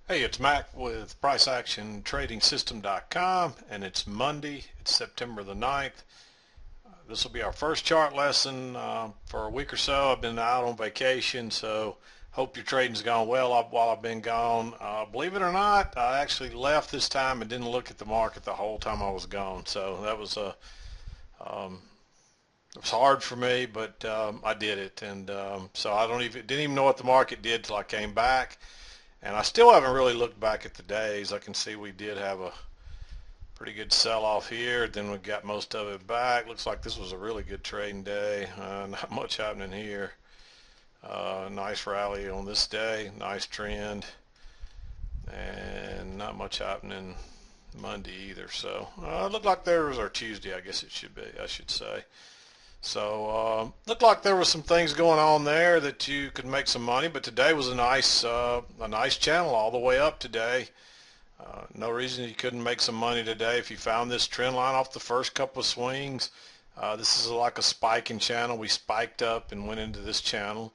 Hey, it's Mac with PriceActionTradingSystem.com, and it's Monday. It's September the 9th. This will be our first chart lesson for a week or so. I've been out on vacation, so hope your trading's gone well while I've been gone. Believe it or not, I actually left this time and didn't look at the market the whole time I was gone. So that was um, it was hard for me, but I did it, and so I didn't even know what the market did till I came back. And I still haven't really looked back at the days. I can see we did have a pretty good sell-off here. Then we got most of it back. Looks like this was a really good trading day. Not much happening here. Nice rally on this day. Nice trend. And not much happening Monday either. So it looked like there was our Tuesday, I guess it should be, I should say. So looked like there was some things going on there that you could make some money, but today was a nice channel all the way up today. No reason you couldn't make some money today if you found this trend line off the first couple of swings. This is like a spiking channel. We spiked up and went into this channel,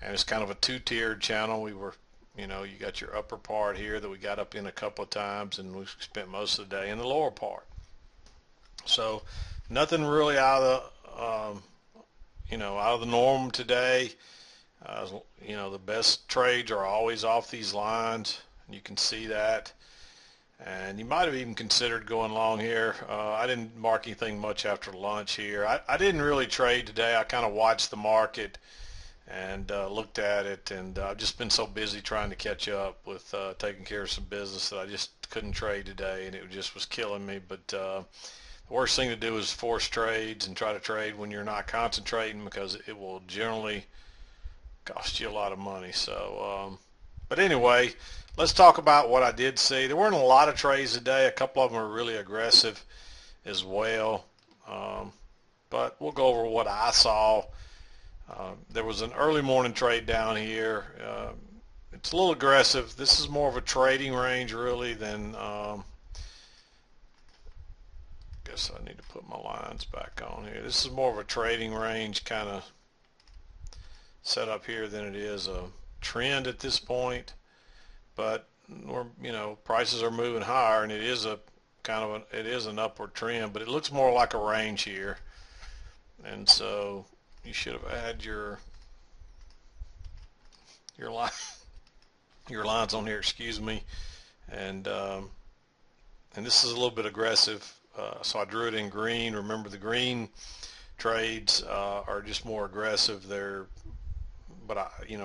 and it's kind of a two-tiered channel. You got your upper part here that we got up in a couple of times, and we spent most of the day in the lower part. So nothing really out of the norm today. The best trades are always off these lines. You can see that. And you might have even considered going long here. I didn't mark anything much after lunch here. I didn't really trade today. I kind of watched the market and looked at it, and I've just been so busy trying to catch up with taking care of some business that I just couldn't trade today, and it just was killing me. But the worst thing to do is force trades and try to trade when you're not concentrating, because it will generally cost you a lot of money. So, but anyway, let's talk about what I did see. There weren't a lot of trades today. A couple of them were really aggressive as well. But we'll go over what I saw. There was an early morning trade down here. It's a little aggressive. This is more of a trading range really than guess I need to put my lines back on here. This is more of a trading range kind of set up here than it is a trend at this point. But prices are moving higher, and it is an upward trend, but it looks more like a range here. And so you should have had your line your lines on here, excuse me. And this is a little bit aggressive, so I drew it in green. Remember, the green trades are just more aggressive.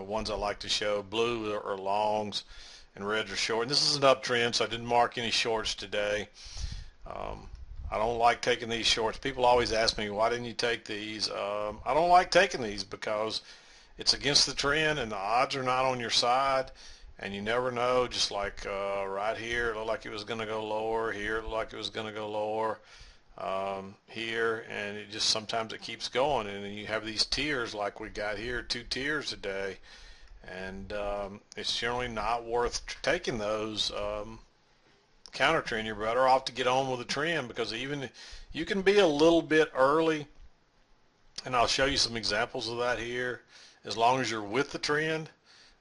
Ones I like to show. Blue are longs, and reds are short. And this is an uptrend, so I didn't mark any shorts today. I don't like taking these shorts. People always ask me, why didn't you take these? I don't like taking these because it's against the trend, and the odds are not on your side, and you never know. Just like right here, it looked like it was going to go lower. Here, it looked like it was going to go lower. Here, and it just sometimes it keeps going, and then you have these tiers like we got here, 2 tiers today, and it's generally not worth taking those counter trend. You're better off to get on with the trend, because even you can be a little bit early, and I'll show you some examples of that here, as long as you're with the trend.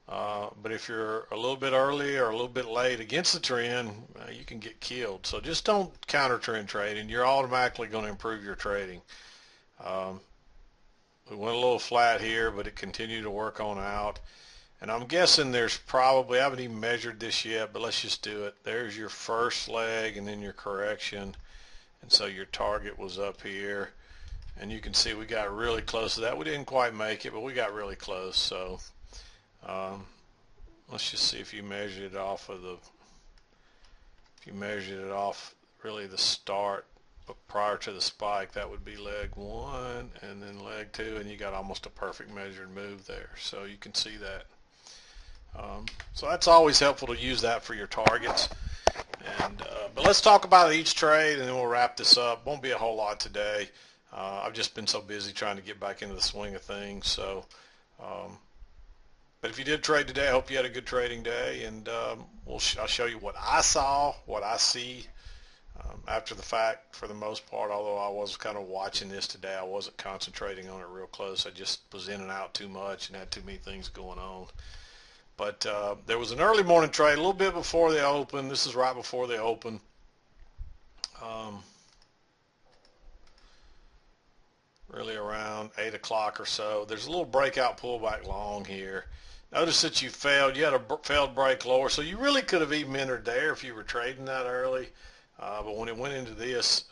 But if you're a little bit early or a little bit late against the trend, you can get killed. So just don't counter trend trade, and you're automatically going to improve your trading. Um, we went a little flat here, but it continued to work on out. And I'm guessing there's probably, I haven't even measured this yet, but let's just do it. There's your first leg and then your correction. And so your target was up here. And you can see we got really close to that. We didn't quite make it, but we got really close. So let's just see if you measured it off really the start, but prior to the spike, that would be leg 1 and then leg 2, and you got almost a perfect measured move there. So you can see that. So that's always helpful to use that for your targets. But let's talk about each trade, and then we'll wrap this up. Won't be a whole lot today. I've just been so busy trying to get back into the swing of things. So, but if you did trade today, I hope you had a good trading day, and I'll show you what I saw, what I see after the fact for the most part. Although I was kind of watching this today, I wasn't concentrating on it real close. I just was in and out too much and had too many things going on. But there was an early morning trade, a little bit before they open. This is right before they open. Really around 8 o'clock or so. There's a little breakout pullback long here. Notice that you failed. You had a failed break lower, so you really could have even entered there if you were trading that early. But when it went into this,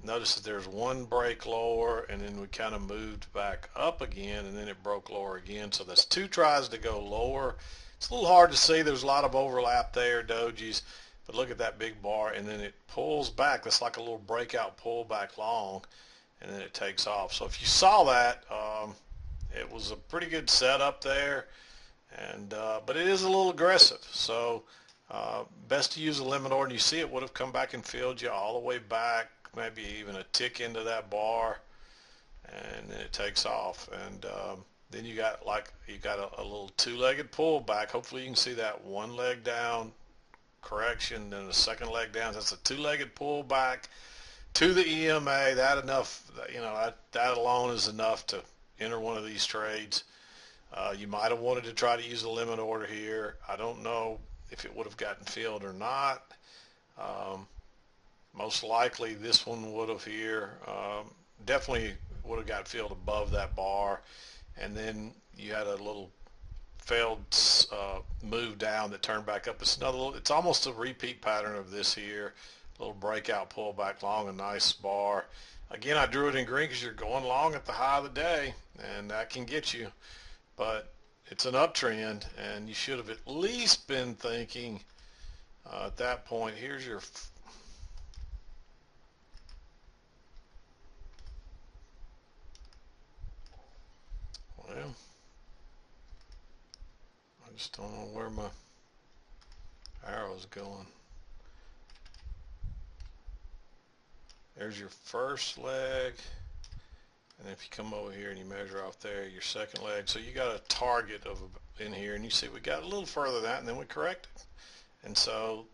notice that there's one break lower, and then we kind of moved back up again, and then it broke lower again. So that's two tries to go lower. It's a little hard to see. There's a lot of overlap there, dojis. But look at that big bar, and then it pulls back. That's like a little breakout pullback long, and then it takes off. So if you saw that, it was a pretty good setup there, and but it is a little aggressive. So best to use a limit order. And you see it would have come back and filled you all the way back, maybe even a tick into that bar, and then it takes off. And then you got a little two-legged pullback. Hopefully you can see that one leg down correction, then the second leg down. That's a two-legged pullback to the EMA. That alone is enough to enter one of these trades. You might have wanted to try to use a limit order here. I don't know if it would have gotten filled or not. Most likely this one would have here. Definitely would have got filled above that bar, and then you had a little failed move down that turned back up. It's almost a repeat pattern of this here. A little breakout pullback long, a nice bar. Again, I drew it in green because you're going long at the high of the day, and that can get you. But it's an uptrend, and you should have at least been thinking at that point, here's your well, I just don't know where my arrow's going. There's your first leg, and if you come over here and you measure off there, your second leg. So you got a target of in here, and you see we got a little further than that, and then we corrected. And so,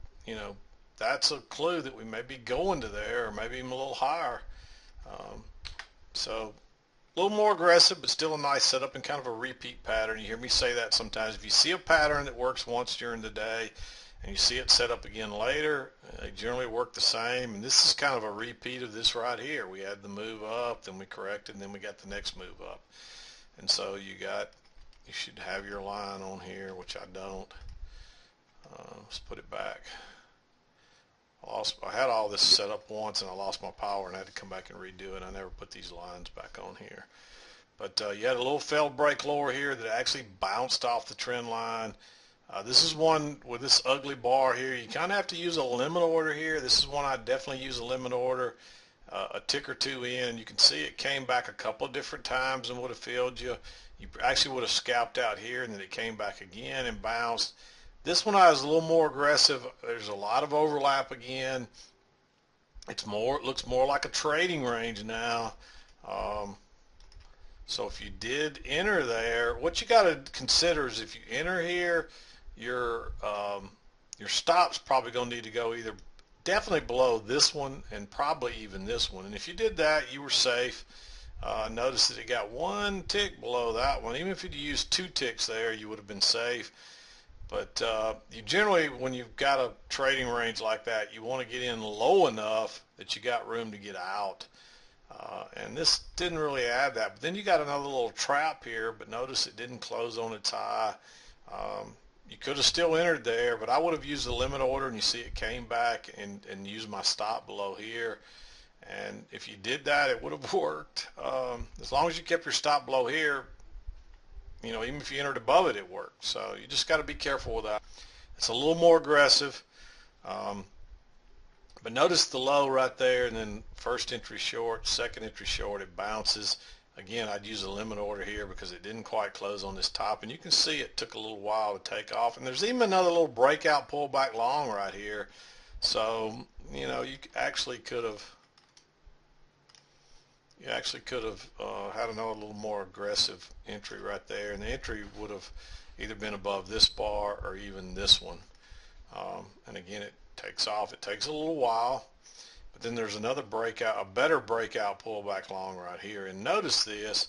that's a clue that we may be going to there, or maybe even a little higher. So a little more aggressive, but still a nice setup and kind of a repeat pattern. You hear me say that sometimes. If you see a pattern that works once during the day and you see it set up again later, they generally work the same. And this is kind of a repeat of this right here. We had the move up, then we corrected, and then we got the next move up. And so you should have your line on here, which I don't. Let's put it back. I had all this set up once, and I lost my power and I had to come back and redo it. I never put these lines back on here. But you had a little failed break lower here that actually bounced off the trend line. This is one with this ugly bar here. You kind of have to use a limit order here. This is one I definitely use a limit order. A tick or two in. You can see it came back a couple of different times and would have filled you. You actually would have scalped out here, and then it came back again and bounced. This one I was a little more aggressive. There's a lot of overlap again. It looks more like a trading range now. So if you did enter there, what you got to consider is if you enter here, your stop's probably going to need to go either definitely below this one and probably even this one. And if you did that, you were safe. Notice that it got one tick below that one. Even if you'd used two ticks there, you would have been safe. But you generally, when you've got a trading range like that, you want to get in low enough that you got room to get out. And this didn't really add that. But then you got another little trap here, but notice it didn't close on its high. You could have still entered there, but I would have used the limit order, and you see it came back and used my stop below here. And if you did that, it would have worked. As long as you kept your stop below here, even if you entered above it, it worked. So you just got to be careful with that. It's a little more aggressive. But notice the low right there, and then first entry short, second entry short, it bounces. Again, I'd use a limit order here because it didn't quite close on this top. And you can see it took a little while to take off. And there's even another little breakout pullback long right here. So, you actually could have had another little more aggressive entry right there, and the entry would have either been above this bar or even this one. And again, it takes off. It takes a little while, but then there's another breakout, a better breakout pullback long right here. And notice this,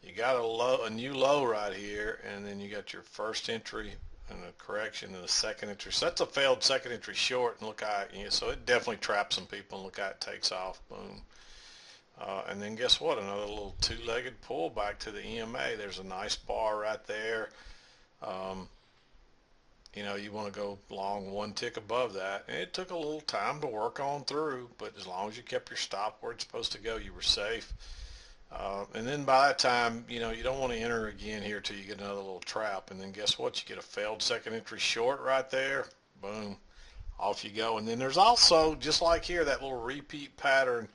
you got a new low right here, and then you got your first entry and a correction and a second entry. So that's a failed second entry short, and look how so it definitely traps some people, and look how it takes off. Boom. And then guess what? Another little two-legged pullback to the EMA. There's a nice bar right there. Um, you want to go long one tick above that. And it took a little time to work on through, but as long as you kept your stop where it's supposed to go, you were safe. And then by that time, you don't want to enter again here till you get another little trap. And then guess what? You get a failed second entry short right there. Boom. Off you go. And then there's also, just like here, that little repeat pattern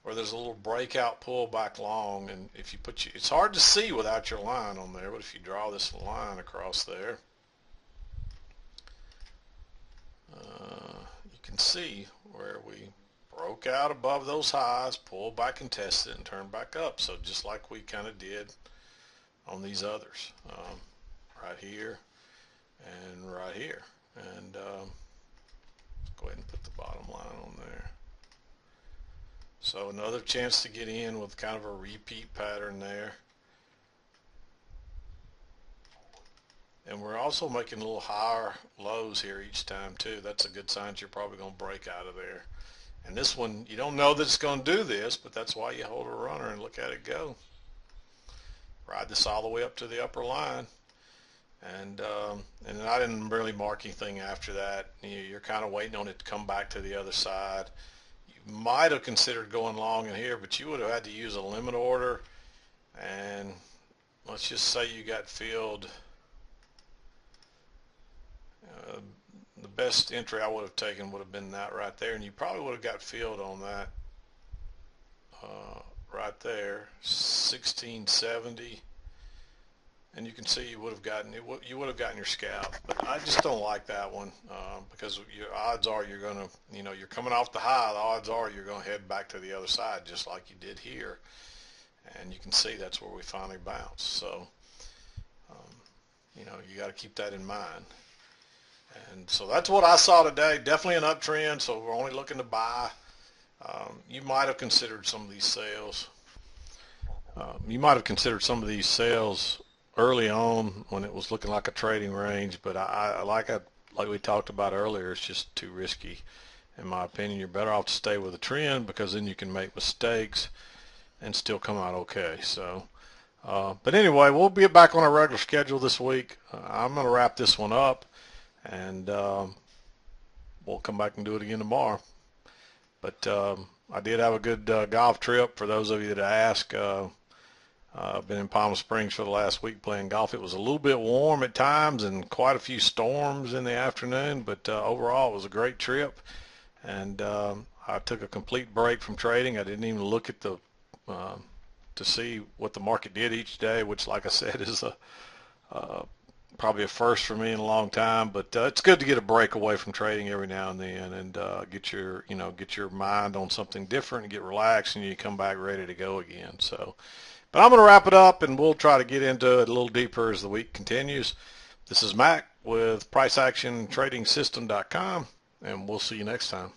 where there's a little breakout pullback long. And if you it's hard to see without your line on there, but if you draw this line across there, you can see where we broke out above those highs, pulled back and tested and turned back up. So just like we kind of did on these others, right here and right here. And let's go ahead and put the bottom line on there. So another chance to get in with kind of a repeat pattern there. And we're also making a little higher lows here each time too. That's a good sign that you're probably going to break out of there. And this one, you don't know that it's going to do this, but that's why you hold a runner and look at it go. Ride this all the way up to the upper line. And I didn't really mark anything after that. You're kind of waiting on it to come back to the other side. You might have considered going long in here, but you would have had to use a limit order. And let's just say you got filled. The best entry I would have taken would have been that right there, and you probably would have got filled on that right there, 1670, and you can see you would have gotten your scalp. But I just don't like that one because your odds are you're gonna, you're coming off the high. The odds are you're gonna head back to the other side just like you did here, and you can see that's where we finally bounced. So you got to keep that in mind. And so that's what I saw today. Definitely an uptrend, so we're only looking to buy. You might have considered some of these sales. Early on when it was looking like a trading range, but like we talked about earlier, it's just too risky. In my opinion, you're better off to stay with the trend because then you can make mistakes and still come out okay. So, but anyway, we'll be back on our regular schedule this week. I'm going to wrap this one up. And we'll come back and do it again tomorrow. But I did have a good golf trip. For those of you that ask, I've been in Palm Springs for the last week playing golf. It was a little bit warm at times and quite a few storms in the afternoon, but overall it was a great trip. And I took a complete break from trading. I didn't even look at to see what the market did each day, which, like I said, is probably a first for me in a long time, but it's good to get a break away from trading every now and then and get your mind on something different and get relaxed, and you come back ready to go again. So, but I'm going to wrap it up, and we'll try to get into it a little deeper as the week continues. This is Mac with PriceActionTradingSystem.com, and we'll see you next time.